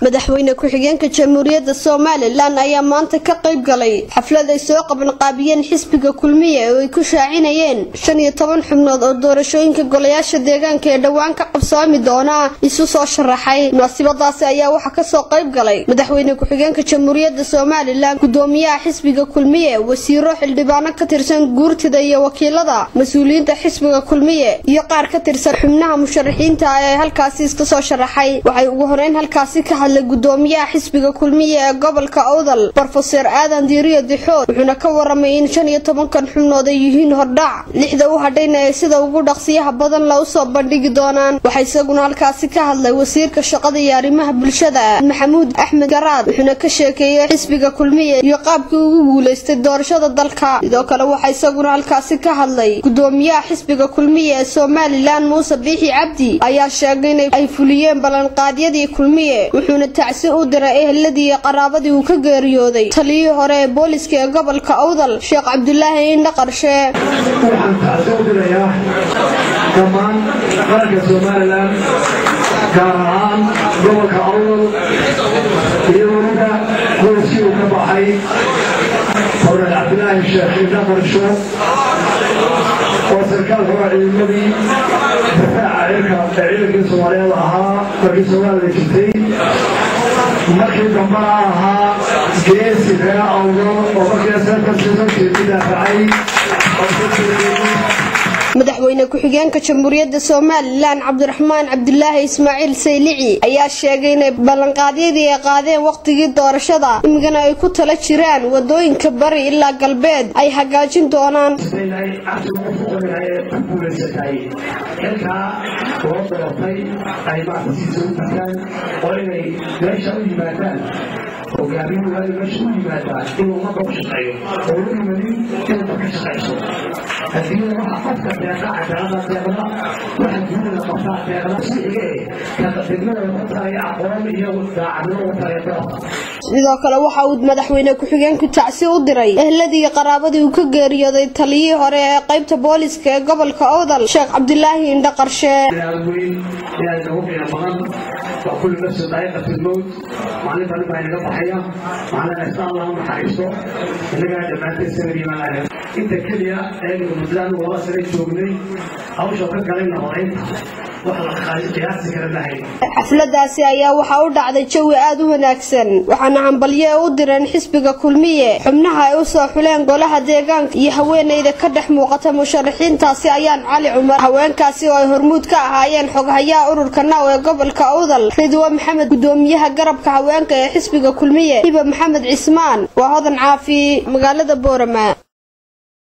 madaxweyne ku-xigeenka jamhuuriyadda Soomaaliland ayaa maanta ka qayb galay xaflad ay soo qaban qaabiyeen xisbiga kulmiye oo ay ku shaacinayeen 15 xubnood oo doorashooyinka golayaasha deegaanka ee dhawaan ka qabsoomi doona isu soo sharaxay munaasabadaas ayaa waxa ka soo qayb galay madaxweyne ku-xigeenka jamhuuriyadda Soomaaliland gudoomiyaha xisbiga kulmiye wasiiro xildhibaano ka tirsan guurtida iyo wakiilada mas'uuliyiinta xisbiga kulmiye iyo qaar ka tirsan xubnaha musharaxiinta ee halkaas iska soo sharaxay waxay ugu horeyn halkaas ka gudoomiyaha xisbiga kulmiye ee gobolka Awdal Professor Aadan Diiriyo Dixood wuxuuna ka waramay in 15 kan xubnood ay yihiin hordhac lixda u hadhaynay sida ugu dhaqsiyaha badan la soo bandhigi doonaan waxa isaguna halkaas ka hadlay wasiirka shaqada iyo arrimaha bulshada Maxamuud Axmed Garaad wuxuuna ka sheekeeyay xisbiga kulmiye iyo qaabkii uu guuleystay doorashada dalka sidoo kale waxa isaguna halkaas ka hadlay gudoomiyaha xisbiga kulmiye ee Soomaaliland Muuse Biixi Cabdi ayaa sheegay in ay fuliyeen ballanqaadyadii kulmiye wuxuuna tacsi u diray eheladii qaraabadii uu ka geeriyooday taliyii hore ee booliska ee gobolka Awdal Sheekh Cabdullaahi Indha Qarshe waxaan tacsi u dirayaa dhammaan qaranka Soomaaliland gaar ahaan gobolka Awdal iyo weliba qoyskii uu ka baxay hore Cabdullaahi Sheekh Indha Qarshe oo sarkaal hore ciidamadii difaaca ciidanka Soomaaliyeed ahaa markii Soomaaliya jirtay markii dambe ahaa geesi reer Awdal oo markii sarkaalkiisa difaacay madaxweyne ku-xigeenka jamhuuriyadda Soomaaliland Cabdiraxmaan Cabdullaahi Ismaaciil Saylici ayaa sheegay in ballanqaadyadii ay qaadeen waqtigii doorashada imigana ay ku tala jiraan wadooyinka bari ilaa galbeed ay hagaajin doonaan sidoo kale waxa uu madaxweyne ku-xigeenku tacsi u diray eheladii qaraabadii uu ka geeriyooday taliyii hore ee qaybta booliska ee gobolka Awdal Sheekh Cabdullaahi Indha Qarshe وكل نفس ذائقة الموت معلم أنا بين ربحية معلم إن شاء الله محارسه اللي قاعد جماعة السنة ما لها أنت كليا أنا المدلان والله سريت شغلي أو شغلك علينا وعين xafladaasi ayaa waxa u dhacday jawi aad u wanaagsan waxaana hambalyo u direen xisbiga kulmiye xubnaha ay u soo xuleen golaha deegaanka iyo haweeneyda ka dhex muuqata musharaxiintaasi ayaan Cali Cumar haweenkaasi oo ay hormuud ka ahaayeen xoghayaha ururka Naaw ee gobolka Awdal Ridwaan Maxamed gudoomiyaha garabka haweenka ee xisbiga kulmiye Hiba Maxamed Cismaan waa hodan caafi magaalada Boorama.